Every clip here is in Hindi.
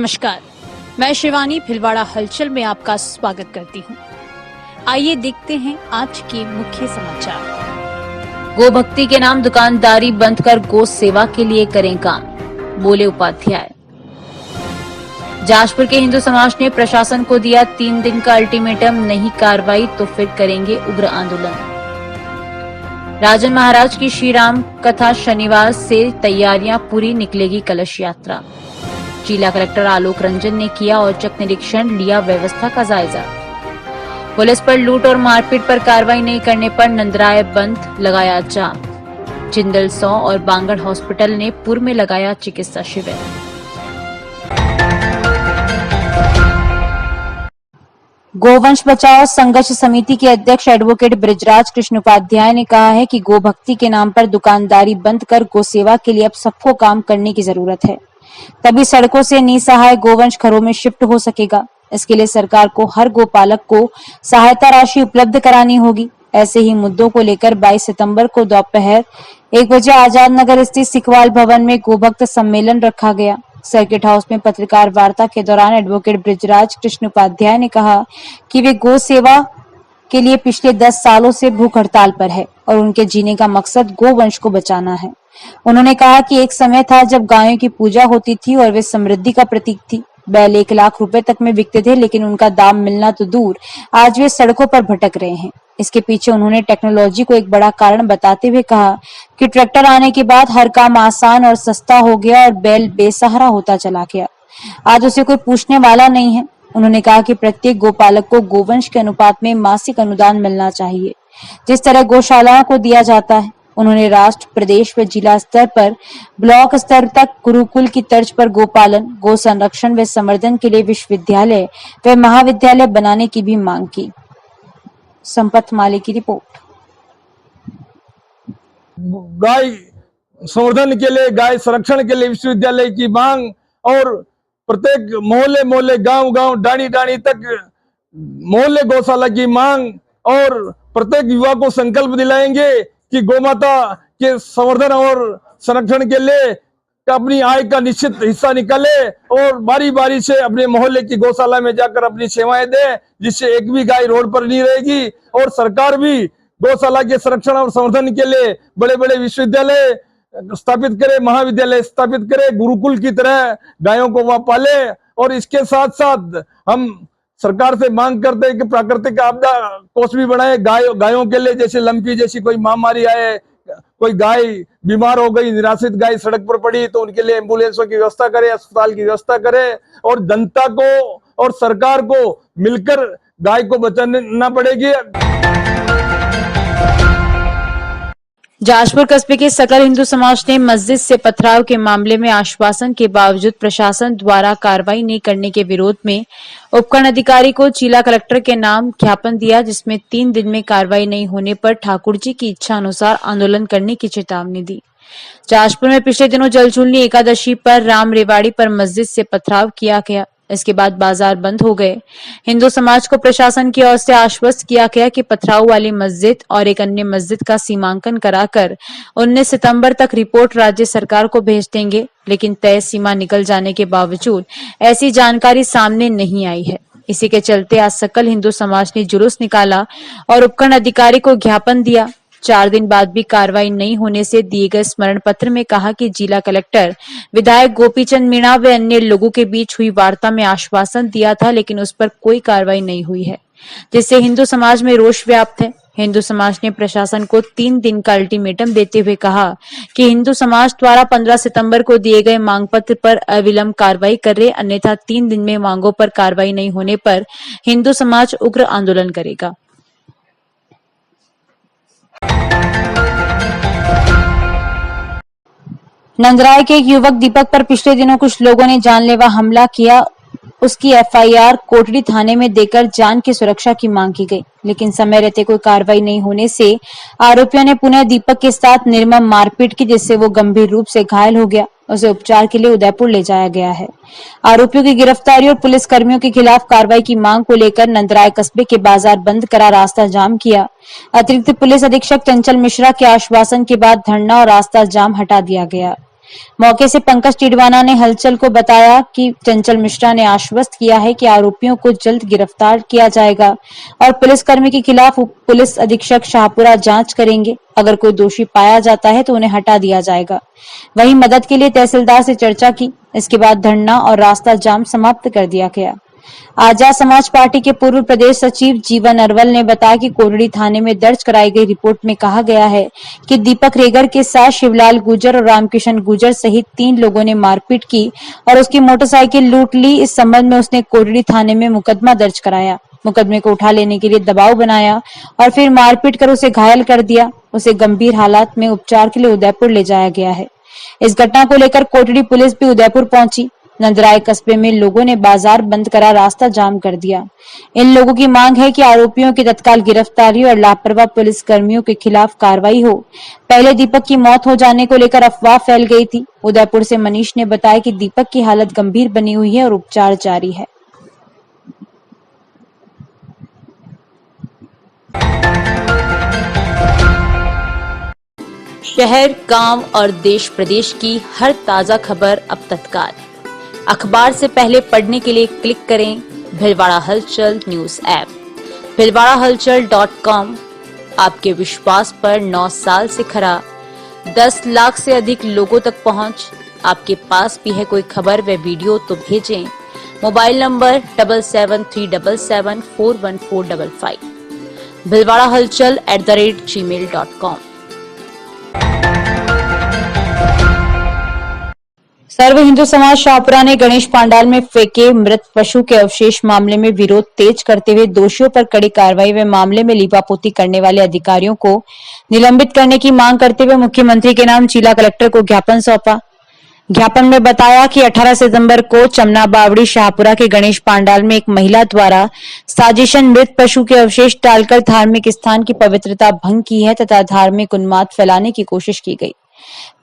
नमस्कार, मैं शिवानी भिलवाड़ा हलचल में आपका स्वागत करती हूँ। आइए देखते हैं आज के मुख्य समाचार। गो भक्ति के नाम दुकानदारी बंद कर गो सेवा के लिए करें काम, बोले उपाध्याय। जाजपुर के हिंदू समाज ने प्रशासन को दिया 3 दिन का अल्टीमेटम, नहीं कार्रवाई तो फिर करेंगे उग्र आंदोलन। राजन महाराज की श्री राम कथा शनिवार से तैयारियां पूरी, निकलेगी कलश यात्रा। जिला कलेक्टर आलोक रंजन ने किया औचक निरीक्षण, लिया व्यवस्था का जायजा। पुलिस पर लूट और मारपीट पर कार्रवाई नहीं करने पर नंदराय बंद, लगाया जाम। जिंदल 100 और बांगड़ हॉस्पिटल ने पूर्व में लगाया चिकित्सा शिविर। गोवंश बचाओ संघर्ष समिति के अध्यक्ष एडवोकेट बृजराज कृष्ण उपाध्याय ने कहा है कि गो भक्ति के नाम पर दुकानदारी बंद कर गो सेवा के लिए अब सबको काम करने की जरूरत है, तभी सड़कों से निसहाय गोवंश घरों में शिफ्ट हो सकेगा। इसके लिए सरकार को हर गोपालक को सहायता राशि उपलब्ध करानी होगी। ऐसे ही मुद्दों को लेकर 22 सितंबर को दोपहर 1 बजे आजाद नगर स्थित सिकवाल भवन में गोभक्त सम्मेलन रखा गया। सर्किट हाउस में पत्रकार वार्ता के दौरान एडवोकेट बृजराज कृष्ण उपाध्याय ने कहा कि वे गो सेवा के लिए पिछले 10 सालों से भूख हड़ताल पर है और उनके जीने का मकसद गोवंश को बचाना है। उन्होंने कहा कि एक समय था जब गायों की पूजा होती थी और वे समृद्धि का प्रतीक थी। बैल 1 लाख रुपए तक में बिकते थे, लेकिन उनका दाम मिलना तो दूर, आज वे सड़कों पर भटक रहे हैं। इसके पीछे उन्होंने टेक्नोलॉजी को एक बड़ा कारण बताते हुए कहा कि ट्रैक्टर आने के बाद हर काम आसान और सस्ता हो गया और बैल बेसहारा होता चला गया। आज उसे कोई पूछने वाला नहीं है। उन्होंने कहा कि प्रत्येक गोपालक को गोवंश के अनुपात में मासिक अनुदान मिलना चाहिए, जिस तरह गौशालाओं को दिया जाता है। उन्होंने राष्ट्र, प्रदेश व जिला स्तर पर ब्लॉक स्तर तक गुरुकुल की तर्ज पर गोपालन, गो संरक्षण व संवर्धन के लिए विश्वविद्यालय व महाविद्यालय बनाने की भी मांग की। संपत माले की रिपोर्ट। गाय संवर्धन के लिए, गाय संरक्षण के लिए विश्वविद्यालय की मांग और प्रत्येक मोहल्ले मोहल्ले, गांव गांव, डाणी डाणी तक मोहल्ले गौशाला की मांग और प्रत्येक युवा को संकल्प दिलाएंगे कि गोमाता के संवर्धन और संरक्षण के लिए अपनी आय का निश्चित हिस्सा निकाले और बारी बारी से अपने मोहल्ले की गौशाला में जाकर अपनी सेवाएं दे, जिससे एक भी गाय रोड पर नहीं रहेगी। और सरकार भी गौशाला के संरक्षण और संवर्धन के लिए बड़े बड़े विश्वविद्यालय स्थापित करे, महाविद्यालय स्थापित करे, गुरुकुल की तरह गायों को वहां पाले। और इसके साथ साथ हम सरकार से मांग करते हैं कि प्राकृतिक आपदा कोष भी बनाए गायों के लिए, जैसे लंपी जैसी कोई महामारी आए, कोई गाय बीमार हो गई, निराश्रित गाय सड़क पर पड़ी, तो उनके लिए एम्बुलेंसों की व्यवस्था करे, अस्पताल की व्यवस्था करे और जनता को और सरकार को मिलकर गाय को बचाना पड़ेगी। जाजपुर कस्बे के सकल हिंदू समाज ने मस्जिद से पथराव के मामले में आश्वासन के बावजूद प्रशासन द्वारा कार्रवाई नहीं करने के विरोध में उपखंड अधिकारी को जिला कलेक्टर के नाम ज्ञापन दिया, जिसमें 3 दिन में कार्रवाई नहीं होने पर ठाकुर जी की इच्छा अनुसार आंदोलन करने की चेतावनी दी। जाजपुर में पिछले दिनों जलचूलनी एकादशी पर राम रेवाड़ी पर मस्जिद से पथराव किया गया। इसके बाद बाजार बंद हो गए। हिंदू समाज को प्रशासन की ओर से आश्वस्त किया गया कि पथराव वाली मस्जिद और एक अन्य मस्जिद का सीमांकन कराकर 19 सितंबर तक रिपोर्ट राज्य सरकार को भेज देंगे, लेकिन तय सीमा निकल जाने के बावजूद ऐसी जानकारी सामने नहीं आई है। इसी के चलते आज सकल हिंदू समाज ने जुलूस निकाला और उपखंड अधिकारी को ज्ञापन दिया। 4 दिन बाद भी कार्रवाई नहीं होने से दिए गए स्मरण पत्र में कहा कि जिला कलेक्टर विधायक गोपीचंद मीणा व अन्य लोगों के बीच हुई वार्ता में आश्वासन दिया था, लेकिन उस पर कोई कार्रवाई नहीं हुई है, जिससे हिंदू समाज में रोष व्याप्त है। हिंदू समाज ने प्रशासन को 3 दिन का अल्टीमेटम देते हुए कहा कि हिंदू समाज द्वारा 15 सितंबर को दिए गए मांग पत्र पर अविलंब कार्रवाई करे, अन्यथा 3 दिन में मांगों पर कार्रवाई नहीं होने पर हिंदू समाज उग्र आंदोलन करेगा। नंदराय के एक युवक दीपक पर पिछले दिनों कुछ लोगों ने जानलेवा हमला किया। उसकी एफआईआर कोटड़ी थाने में देकर जान की सुरक्षा की मांग की गई, लेकिन समय रहते कोई कार्रवाई नहीं होने से आरोपियों ने पुनः दीपक के साथ निर्मम मारपीट की, जिससे वो गंभीर रूप से घायल हो गया। उसे उपचार के लिए उदयपुर ले जाया गया है। आरोपियों की गिरफ्तारी और पुलिस कर्मियों के खिलाफ कार्रवाई की मांग को लेकर नंदराय कस्बे के बाजार बंद करा रास्ता जाम किया। अतिरिक्त पुलिस अधीक्षक चंचल मिश्रा के आश्वासन के बाद धरना और रास्ता जाम हटा दिया गया। मौके से पंकज टिडवाना ने हलचल को बताया कि चंचल मिश्रा ने आश्वस्त किया है कि आरोपियों को जल्द गिरफ्तार किया जाएगा और पुलिसकर्मी के खिलाफ उप पुलिस अधीक्षक शाहपुरा जांच करेंगे। अगर कोई दोषी पाया जाता है तो उन्हें हटा दिया जाएगा। वहीं मदद के लिए तहसीलदार से चर्चा की। इसके बाद धरना और रास्ता जाम समाप्त कर दिया गया। आजाद समाज पार्टी के पूर्व प्रदेश सचिव जीवन अरवल ने बताया कि कोटड़ी थाने में दर्ज कराई गई रिपोर्ट में कहा गया है कि दीपक रेगर के साथ शिवलाल गुर्जर और रामकिशन गुर्जर सहित 3 लोगों ने मारपीट की और उसकी मोटरसाइकिल लूट ली। इस संबंध में उसने कोटड़ी थाने में मुकदमा दर्ज कराया, मुकदमे को उठा लेने के लिए दबाव बनाया और फिर मारपीट कर उसे घायल कर दिया। उसे गंभीर हालात में उपचार के लिए उदयपुर ले जाया गया है। इस घटना को लेकर कोटड़ी पुलिस भी उदयपुर पहुंची। नंदराय कस्बे में लोगों ने बाजार बंद करा रास्ता जाम कर दिया। इन लोगों की मांग है कि आरोपियों की तत्काल गिरफ्तारी और लापरवाह पुलिस कर्मियों के खिलाफ कार्रवाई हो। पहले दीपक की मौत हो जाने को लेकर अफवाह फैल गई थी। उदयपुर से मनीष ने बताया कि दीपक की हालत गंभीर बनी हुई है और उपचार जारी है। शहर, गांव और देश प्रदेश की हर ताजा खबर अब तत्काल अखबार से पहले पढ़ने के लिए क्लिक करें भिलवाड़ा हलचल न्यूज ऐप। भिलवाड़ाहलचल.com आपके विश्वास पर 9 साल से खरा, 10 लाख से अधिक लोगों तक पहुंच। आपके पास भी है कोई खबर व वीडियो तो भेजें। Mobile number 7737741455। भिलवाड़ाहलचल@gmail.com। सर्व हिंदू समाज शाहपुरा ने गणेश पांडाल में फेंके मृत पशु के अवशेष मामले में विरोध तेज करते हुए दोषियों पर कड़ी कार्रवाई व मामले में लीपापोती करने वाले अधिकारियों को निलंबित करने की मांग करते हुए मुख्यमंत्री के नाम जिला कलेक्टर को ज्ञापन सौंपा। ज्ञापन में बताया कि 18 सितंबर को चमना बावड़ी शाहपुरा के गणेश पांडाल में एक महिला द्वारा साजिशन मृत पशु के अवशेष डालकर धार्मिक स्थान की पवित्रता भंग की है तथा धार्मिक उन्माद फैलाने की कोशिश की गई।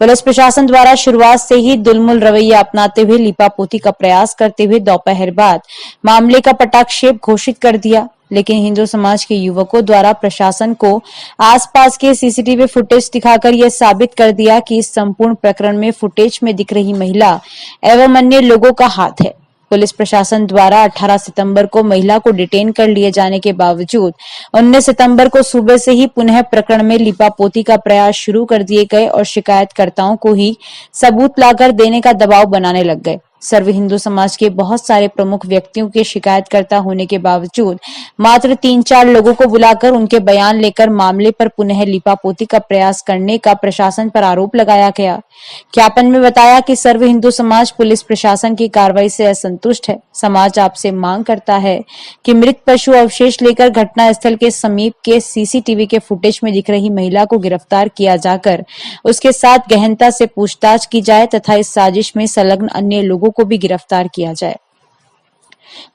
पुलिस प्रशासन द्वारा शुरुआत से ही दुलमुल रवैया अपनाते हुए लीपापोती का प्रयास करते हुए दोपहर बाद मामले का पटाक्षेप घोषित कर दिया, लेकिन हिंदू समाज के युवकों द्वारा प्रशासन को आसपास के सीसीटीवी फुटेज दिखाकर यह साबित कर दिया कि इस संपूर्ण प्रकरण में फुटेज में दिख रही महिला एवं अन्य लोगों का हाथ है। पुलिस प्रशासन द्वारा 18 सितंबर को महिला को डिटेन कर लिए जाने के बावजूद 19 सितंबर को सुबह से ही पुनः प्रकरण में लीपापोती का प्रयास शुरू कर दिए गए और शिकायतकर्ताओं को ही सबूत लाकर देने का दबाव बनाने लग गए। सर्व हिंदू समाज के बहुत सारे प्रमुख व्यक्तियों के शिकायतकर्ता होने के बावजूद मात्र 3-4 लोगों को बुलाकर उनके बयान लेकर मामले पर पुनः लीपापोती का प्रयास करने का प्रशासन पर आरोप लगाया गया। ज्ञापन में बताया कि सर्व हिंदू समाज पुलिस प्रशासन की कार्रवाई से असंतुष्ट है। समाज आपसे मांग करता है कि मृत पशु अवशेष लेकर घटना स्थल के समीप के सीसीटीवी के फुटेज में दिख रही महिला को गिरफ्तार किया जाकर उसके साथ गहनता से पूछताछ की जाए तथा इस साजिश में संलग्न अन्य लोगों को भी गिरफ्तार किया जाए।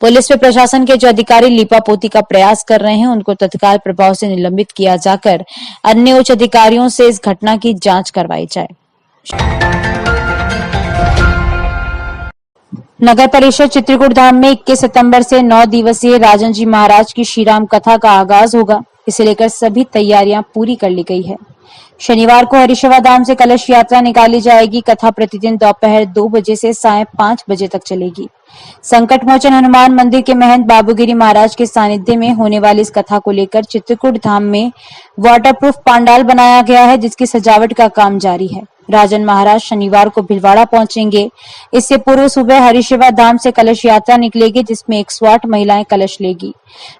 पुलिस व प्रशासन के जो अधिकारी लीपापोती का प्रयास कर रहे हैं उनको तत्काल प्रभाव से निलंबित किया जाकर अन्य उच्च अधिकारियों से इस घटना की जांच करवाई जाए। नगर परिषद चित्रकूट धाम में 21 सितंबर से 9 दिवसीय राजन जी महाराज की श्रीराम कथा का आगाज होगा। इसे लेकर सभी तैयारियां पूरी कर ली गई है। शनिवार को हरिशवा धाम से कलश यात्रा निकाली जाएगी। कथा प्रतिदिन दोपहर 2 बजे से सायं 5 बजे तक चलेगी। संकट मोचन हनुमान मंदिर के महंत बाबूगिरी महाराज के सानिध्य में होने वाली इस कथा को लेकर चित्रकूट धाम में वाटरप्रूफ पंडाल बनाया गया है, जिसकी सजावट का काम जारी है। राजन महाराज शनिवार को भिलवाड़ा पहुंचेंगे। इससे पूर्व सुबह हरिशिवा धाम से कलश यात्रा निकलेगी, जिसमें 108 महिलाएं कलश लेगी।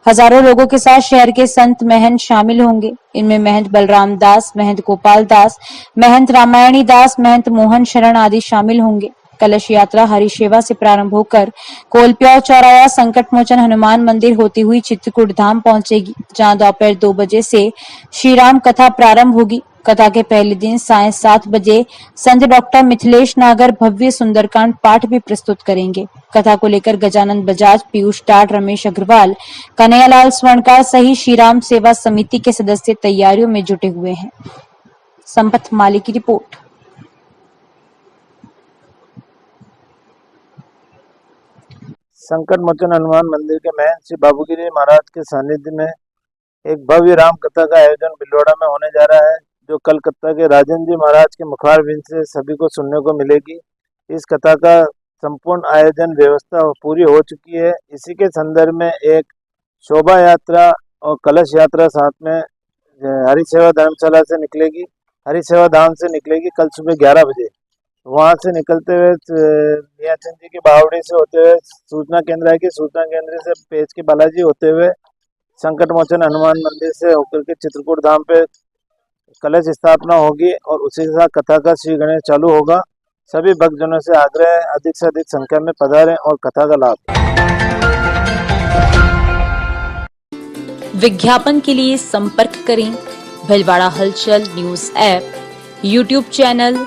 हजारों लोगों के साथ शहर के संत महंत शामिल होंगे। इनमें महंत बलराम दास, महंत गोपाल दास, महंत रामायणी दास, महंत मोहन शरण आदि शामिल होंगे। कलश यात्रा हरिशेवा से प्रारंभ होकर कोलप्याव चौराया संकट मोचन हनुमान मंदिर होती हुई चित्रकूट धाम पहुंचेगी, जहां दोपहर 2 बजे से श्रीराम कथा प्रारंभ होगी। कथा के पहले दिन सायं 7 बजे संत डॉक्टर मिथिलेश नागर भव्य सुंदरकांड पाठ भी प्रस्तुत करेंगे। कथा को लेकर गजानंद बजाज, पीयूष टाट, रमेश अग्रवाल, कन्हैयालाल स्वर्णकार सहित श्रीराम सेवा समिति के सदस्य तैयारियों में जुटे हुए हैं। संपत माली की रिपोर्ट। संकट मोचन हनुमान मंदिर के महंत श्री बाबूगिरी महाराज के सानिध्य में एक भव्य राम कथा का आयोजन भिलवाड़ा में होने जा रहा है, जो कलकत्ता के राजेंद्र जी महाराज के मुखारबिंद से सभी को सुनने को मिलेगी। इस कथा का संपूर्ण आयोजन व्यवस्था पूरी हो चुकी है। इसी के संदर्भ में एक शोभा यात्रा और कलश यात्रा साथ में हरिसेवा धर्मशाला से निकलेगी, हरिसेवा धाम से निकलेगी कल सुबह 11 बजे। वहां से निकलते हुए मियाचंद जी की बावड़ी से होते हुए सूचना केंद्र है कि सूचना केंद्र से पेच के बालाजी होते हुए संकट मोचन हनुमान मंदिर से होकर के चित्रकूट धाम पे कलश स्थापना होगी और उसी के साथ कथा का श्री गणेश चालू होगा। सभी भक्तजनों से आग्रह है अधिक से अधिक संख्या में पधारें और कथा का लाभ। विज्ञापन के लिए संपर्क करें भीलवाड़ा हलचल न्यूज ऐप, यूट्यूब चैनल।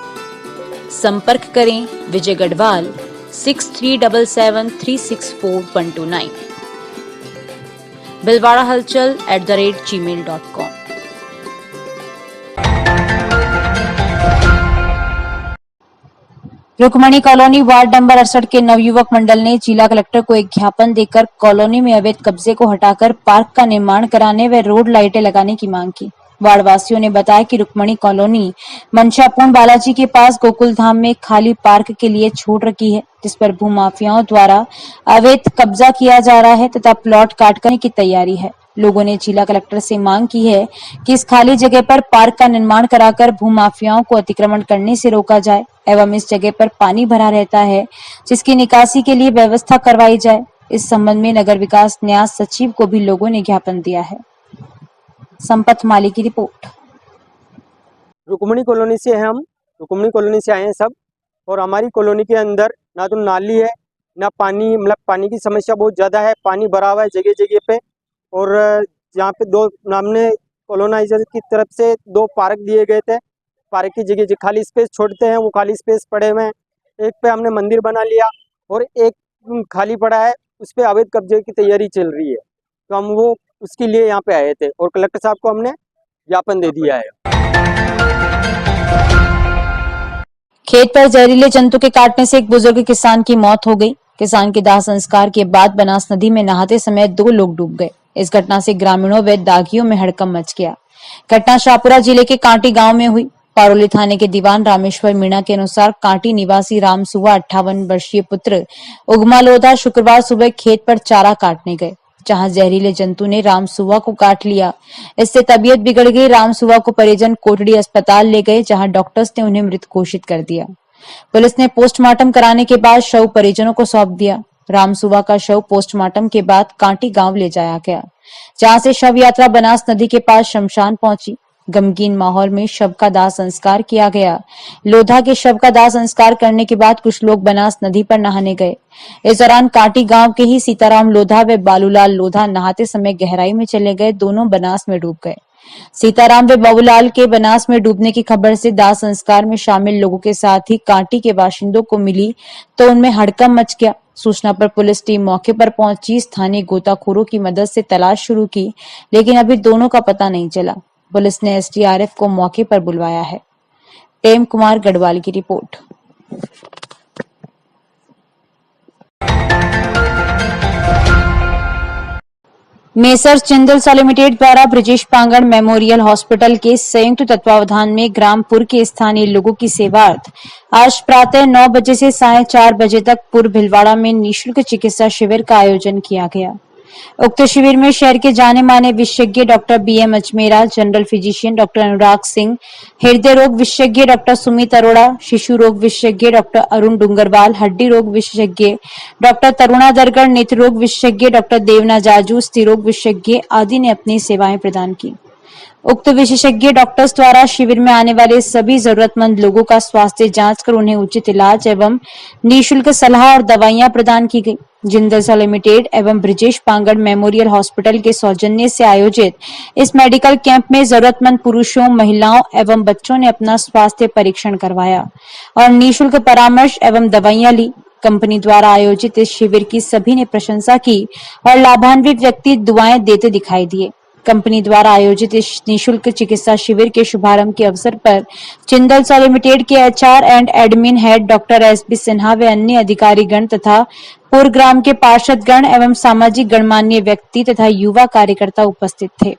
संपर्क करें Vijay Garhwal 6377364129, bilwadahalchal@gmail.com। Rukmani colony ward number 68 के नवयुवक मंडल ने जिला कलेक्टर को एक ज्ञापन देकर कॉलोनी में अवैध कब्जे को हटाकर पार्क का निर्माण कराने व रोड लाइटें लगाने की मांग की। वार्ड वासियों ने बताया कि रुक्मणी कॉलोनी मंशापूर्ण बालाजी के पास गोकुल धाम में खाली पार्क के लिए छोड़ रखी है, जिस पर भूमाफियाओं द्वारा अवैध कब्जा किया जा रहा है तथा प्लॉट काट करने की तैयारी है। लोगों ने जिला कलेक्टर से मांग की है कि इस खाली जगह पर पार्क का निर्माण कराकर भूमाफियाओं को अतिक्रमण करने से रोका जाए एवं इस जगह पर पानी भरा रहता है जिसकी निकासी के लिए व्यवस्था करवाई जाए। इस संबंध में नगर विकास न्यास सचिव को भी लोगों ने ज्ञापन दिया है। संपत माली की रिपोर्ट। रुक्मणी कॉलोनी से हैं हम, रुक्मणी कॉलोनी से आए हैं सब। और हमारी कॉलोनी के अंदर ना तो नाली है ना पानी, मतलब पानी की समस्या बहुत ज़्यादा है। पानी भरा हुआ है जगह जगह पे। और यहाँ पे दो सामने कॉलोनाइजर की तरफ से 2 पार्क दिए गए थे। पार्क की जगह खाली स्पेस छोड़ते हैं, वो खाली स्पेस पड़े हुए हैं। एक पे हमने मंदिर बना लिया और एक खाली पड़ा है, उस पर अवैध कब्जे की तैयारी चल रही है। तो हम वो उसके लिए यहाँ पे आए थे और कलेक्टर साहब को हमने ज्ञापन दे दिया है। खेत पर जहरीले जंतु के काटने से एक बुजुर्ग किसान की मौत हो गई। किसान के दाह संस्कार के बाद बनास नदी में नहाते समय 2 लोग डूब गए। इस घटना से ग्रामीणों व दागियों में हड़कंप मच गया। घटना शाहपुरा जिले के कांटी गांव में हुई। पारोली थाने के दीवान रामेश्वर मीणा के अनुसार कांटी निवासी रामसुवा 58 वर्षीय पुत्र उगमा लोधा शुक्रवार सुबह खेत पर चारा काटने गए, जहां जहरीले जंतु ने रामसुवा को काट लिया। इससे तबीयत बिगड़ गई। रामसुवा को परिजन कोटड़ी अस्पताल ले गए, जहां डॉक्टर्स ने उन्हें मृत घोषित कर दिया। पुलिस ने पोस्टमार्टम कराने के बाद शव परिजनों को सौंप दिया। रामसुवा का शव पोस्टमार्टम के बाद कांटी गांव ले जाया गया, जहां से शव यात्रा बनास नदी के पास शमशान पहुंची। गमगीन माहौल में शव का दाह संस्कार किया गया। लोधा के शव का दाह संस्कार करने के बाद कुछ लोग बनास नदी पर नहाने गए। इस दौरान कांटी गांव के ही सीताराम लोधा व बालूलाल लोधा नहाते समय गहराई में चले गए। दोनों बनास में डूब गए। सीताराम व बाबूलाल के बनास में डूबने की खबर से दाह संस्कार में शामिल लोगों के साथ ही कांटी के बाशिंदों को मिली तो उनमें हड़कंप मच गया। सूचना पर पुलिस टीम मौके पर पहुंची। स्थानीय गोताखोरों की मदद से तलाश शुरू की, लेकिन अभी दोनों का पता नहीं चला। पुलिस ने एसडीआरएफ को मौके पर बुलवाया है। प्रेम कुमार गढ़वाल की रिपोर्ट। मेसर्स जिंदल लिमिटेड द्वारा ब्रजेश पांगड़ मेमोरियल हॉस्पिटल के संयुक्त तत्वावधान में ग्रामपुर के स्थानीय लोगों की सेवार्थ आज प्रातः 9 बजे से 4:30 बजे तक पूर्व भिलवाड़ा में निःशुल्क चिकित्सा शिविर का आयोजन किया गया। उक्त शिविर में शहर के जाने माने विशेषज्ञ doctor B M Ajmera, general physician doctor Anurag Singh, हृदय रोग विशेषज्ञ डॉक्टर सुमित अरोड़ा, शिशु रोग विशेषज्ञ डॉक्टर अरुण डूंगरवाल, हड्डी रोग विशेषज्ञ डॉक्टर तरुणा दरगढ़, नेत्र रोग विशेषज्ञ डॉक्टर देवना जाजू, स्त्री रोग विशेषज्ञ आदि ने अपनी सेवाएं प्रदान की। उक्त विशेषज्ञ डॉक्टर्स द्वारा शिविर में आने वाले सभी जरूरतमंद लोगों का स्वास्थ्य जांच कर उन्हें उचित इलाज एवं निःशुल्क सलाह और दवाइयां प्रदान की गई। जिंदल लिमिटेड एवं ब्रजेश पांगड़ मेमोरियल हॉस्पिटल के सौजन्य से आयोजित इस मेडिकल कैंप में जरूरतमंद पुरुषों, महिलाओं एवं बच्चों ने अपना स्वास्थ्य परीक्षण करवाया और निःशुल्क परामर्श एवं दवाइयां ली। कंपनी द्वारा आयोजित इस शिविर की सभी ने प्रशंसा की और लाभान्वित व्यक्ति दुआएं देते दिखाई दिए। कंपनी द्वारा आयोजित इस निःशुल्क चिकित्सा शिविर के शुभारंभ के अवसर पर जिंदल लिमिटेड के HR and admin head doctor SB Sinha व अन्य अधिकारी गण तथा पूर्व ग्राम के पार्षद गण एवं सामाजिक गणमान्य व्यक्ति तथा युवा कार्यकर्ता उपस्थित थे।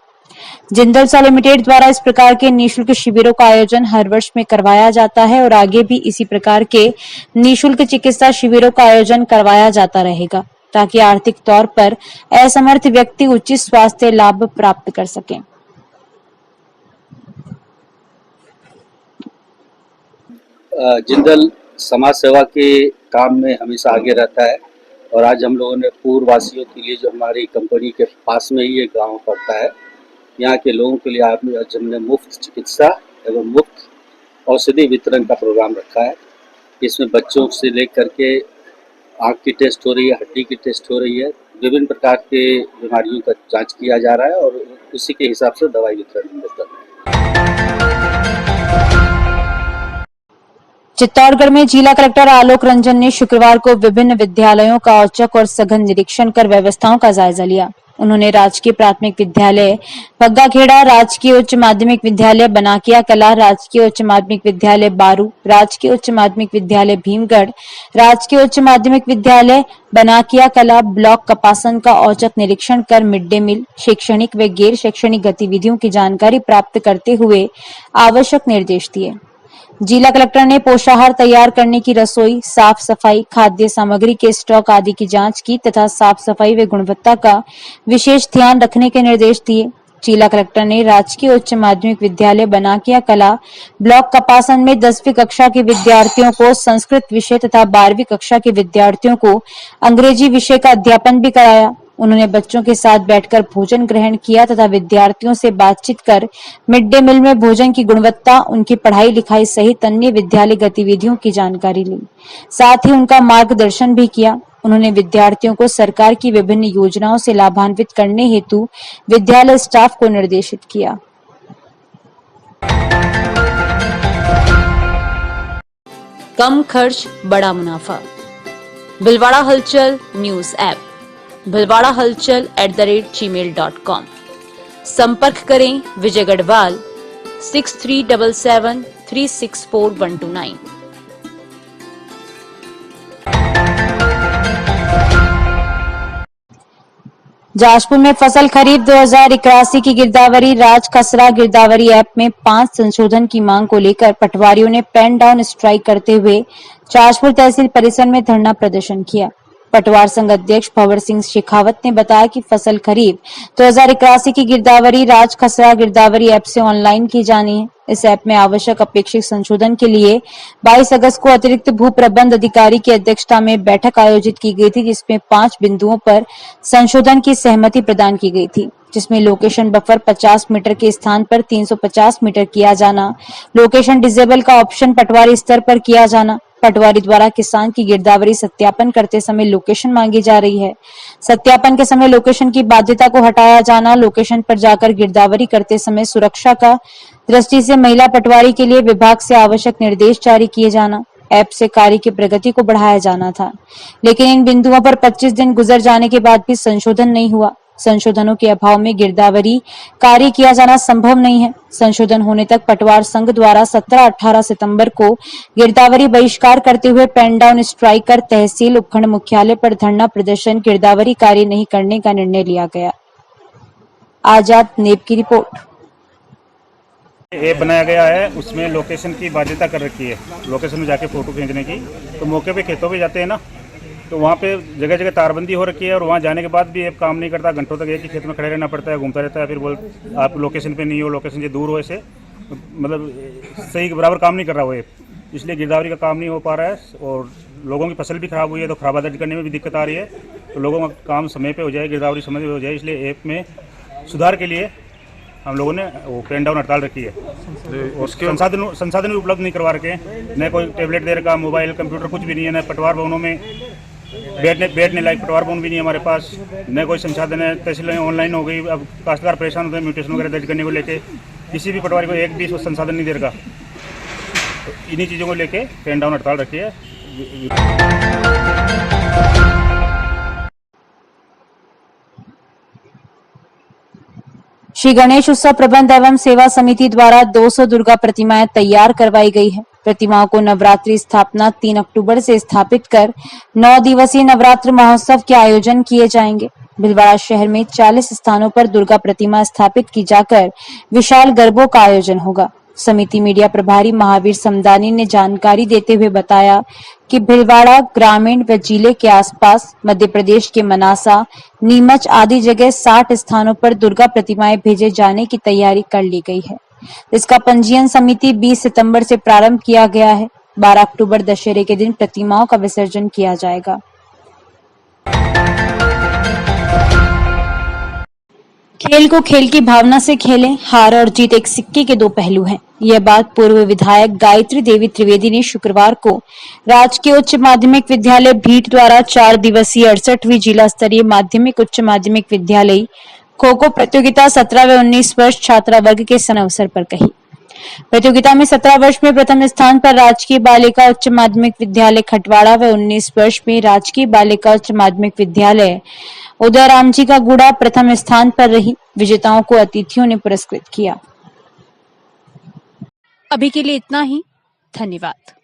जिंदल सा लिमिटेड द्वारा इस प्रकार के निःशुल्क शिविरों का आयोजन हर वर्ष में करवाया जाता है और आगे भी इसी प्रकार के निःशुल्क चिकित्सा शिविरों का आयोजन करवाया जाता रहेगा ताकि आर्थिक तौर पर असमर्थ व्यक्ति उचित स्वास्थ्य लाभ प्राप्त कर सकें। जिंदल समाज सेवा के काम में हमेशा आगे रहता है और आज हम लोगों ने पूर्ववासियों के लिए जो हमारी कंपनी के पास में ही एक गांव पड़ता है, यहाँ के लोगों के लिए आज हमने मुफ्त चिकित्सा एवं मुफ्त औषधि वितरण का प्रोग्राम रखा है। इसमें बच्चों से लेकर के आँख की टेस्ट हो रही है, हड्डी की टेस्ट हो रही है, विभिन्न प्रकार के बीमारियों का जांच किया जा रहा है और उसी के हिसाब से दवाई वितरण होता है। चित्तौड़गढ़ में जिला कलेक्टर आलोक रंजन ने शुक्रवार को विभिन्न विद्यालयों का औचक और सघन निरीक्षण कर व्यवस्थाओं का जायजा लिया। उन्होंने राजकीय प्राथमिक विद्यालय पग्गाखेड़ा, राजकीय उच्च माध्यमिक विद्यालय बनाकिया कला, राजकीय उच्च माध्यमिक विद्यालय बारू, राजकीय उच्च माध्यमिक विद्यालय भीमगढ़, राजकीय उच्च माध्यमिक विद्यालय बनाकिया कला ब्लॉक कपासन का औचक निरीक्षण कर मिड डे मील, शैक्षणिक व गैर शैक्षणिक गतिविधियों की जानकारी प्राप्त करते हुए आवश्यक निर्देश दिए। जिला कलेक्टर ने पोषाहार तैयार करने की रसोई, साफ सफाई, खाद्य सामग्री के स्टॉक आदि की जांच की तथा साफ सफाई व गुणवत्ता का विशेष ध्यान रखने के निर्देश दिए। जिला कलेक्टर ने राजकीय उच्च माध्यमिक विद्यालय बनाकिया कला ब्लॉक कपासन में 10वीं कक्षा के विद्यार्थियों को संस्कृत विषय तथा 12वीं कक्षा के विद्यार्थियों को अंग्रेजी विषय का अध्यापन भी कराया। उन्होंने बच्चों के साथ बैठकर भोजन ग्रहण किया तथा विद्यार्थियों से बातचीत कर मिड डे मील में भोजन की गुणवत्ता, उनकी पढ़ाई लिखाई सहित अन्य विद्यालय गतिविधियों की जानकारी ली। साथ ही उनका मार्गदर्शन भी किया। उन्होंने विद्यार्थियों को सरकार की विभिन्न योजनाओं से लाभान्वित करने हेतु विद्यालय स्टाफ को निर्देशित किया। कम खर्च बड़ा मुनाफा। भिलवाड़ा हलचल न्यूज ऐप bhilwada-halchal@gmail.com। संपर्क करें विजय गढ़वाल 6377364129। जाजपुर में फसल खरीफ 2081 की गिरदावरी राज खसरा गिरदावरी ऐप में 5 संशोधन की मांग को लेकर पटवारियों ने पेन डाउन स्ट्राइक करते हुए जाजपुर तहसील परिसर में धरना प्रदर्शन किया। पटवार संघ अध्यक्ष भंवर सिंह शेखावत ने बताया कि फसल खरीफ 2081 की गिरदावरी राज खसरा गिरदावरी ऐप से ऑनलाइन की जानी है। इस ऐप में आवश्यक अपेक्षित संशोधन के लिए 22 अगस्त को अतिरिक्त भू प्रबंध अधिकारी की अध्यक्षता में बैठक आयोजित की गई थी, जिसमें 5 बिंदुओं पर संशोधन की सहमति प्रदान की गई थी, जिसमें लोकेशन बफर 50 मीटर के स्थान पर 350 मीटर किया जाना, लोकेशन डिसेबल का ऑप्शन पटवारी स्तर पर किया जाना, पटवारी द्वारा किसान की गिरदावरी सत्यापन करते समय लोकेशन मांगी जा रही है, सत्यापन के समय लोकेशन की बाध्यता को हटाया जाना, लोकेशन पर जाकर गिरदावरी करते समय सुरक्षा का दृष्टि से महिला पटवारी के लिए विभाग से आवश्यक निर्देश जारी किए जाना, ऐप से कार्य की प्रगति को बढ़ाया जाना था। लेकिन इन बिंदुओं पर 25 दिन गुजर जाने के बाद भी संशोधन नहीं हुआ। संशोधनों के अभाव में गिरदावरी कार्य किया जाना संभव नहीं है। संशोधन होने तक पटवार संघ द्वारा 17-18 सितंबर को गिरदावरी बहिष्कार करते हुए पेन डाउन स्ट्राइक कर तहसील उपखंड मुख्यालय पर धरना प्रदर्शन गिरदावरी कार्य नहीं करने का निर्णय लिया गया। आजाद नेब की रिपोर्ट। ऐप बनाया गया है, उसमें लोकेशन की बाध्यता कर रखी है, लोकेशन में जाके फोटो खींचने की। तो मौके पे खेतों पे जाते हैं ना, तो वहाँ पे जगह जगह तारबंदी हो रखी है और वहाँ जाने के बाद भी ऐप काम नहीं करता। घंटों तक एक ही खेत में खड़े रहना पड़ता है, घूमता रहता है, फिर बोल आप लोकेशन पे नहीं हो, लोकेशन से दूर हो, ऐसे मतलब सही बराबर काम नहीं कर रहा वो ऐप। इसलिए गिरदावरी का काम नहीं हो पा रहा है और लोगों की फसल भी खराब हुई है, तो खराबा दर्ज करने में भी दिक्कत आ रही है। तो लोगों का काम समय पे हो जाए, गिरदावरी समय पे हो जाए, इसलिए ऐप में सुधार के लिए हम लोगों ने वो पेन डाउन हड़ताल रखी है। और संसाधन भी उपलब्ध नहीं करवा रखे हैं, न कोई टेबलेट दे रखा, मोबाइल कंप्यूटर कुछ भी नहीं है, न पटवार भवनों में बैठने लायक पटवार भवन भी नहीं है हमारे पास, न कोई संसाधन है। तहसीलें ऑनलाइन हो गई, अब काश्तकार परेशान होते हैं म्यूटेशन वगैरह दर्ज करने को लेके, किसी भी पटवारी को एक भी संसाधन नहीं दे रखा। तो इन्हीं चीज़ों को लेके पेन डाउन हड़ताल रखी है। श्री गणेश उत्सव प्रबंध एवं सेवा समिति द्वारा 200 दुर्गा प्रतिमाएं तैयार करवाई गई है। प्रतिमाओं को नवरात्रि स्थापना 3 अक्टूबर से स्थापित कर 9 दिवसीय नवरात्र महोत्सव के आयोजन किए जाएंगे। भीलवाड़ा शहर में 40 स्थानों पर दुर्गा प्रतिमा स्थापित की जाकर विशाल गरबों का आयोजन होगा। समिति मीडिया प्रभारी महावीर समदानी ने जानकारी देते हुए बताया कि भीलवाड़ा ग्रामीण व जिले के आसपास मध्य प्रदेश के मनासा, नीमच आदि जगह 60 स्थानों पर दुर्गा प्रतिमाएं भेजे जाने की तैयारी कर ली गई है। इसका पंजीयन समिति 20 सितंबर से प्रारंभ किया गया है। 12 अक्टूबर दशहरे के दिन प्रतिमाओं का विसर्जन किया जाएगा। खेल को खेल की भावना से खेलें, हार और जीत एक सिक्के के दो पहलू हैं। यह बात पूर्व विधायक गायत्री देवी त्रिवेदी ने शुक्रवार को राजकीय उच्च माध्यमिक विद्यालय भीट द्वारा 4 दिवसीय 68वीं जिला स्तरीय माध्यमिक उच्च माध्यमिक विद्यालय खो खो प्रतियोगिता 17 व 19 वर्ष छात्रा वर्ग के सन अवसर पर कही। प्रतियोगिता में 17 वर्ष में प्रथम स्थान पर राजकीय बालिका उच्च माध्यमिक विद्यालय खटवाड़ा व 19 वर्ष में राजकीय बालिका उच्च माध्यमिक विद्यालय उदय राम जी का गुड़ा प्रथम स्थान पर रही। विजेताओं को अतिथियों ने पुरस्कृत किया। अभी के लिए इतना ही। धन्यवाद।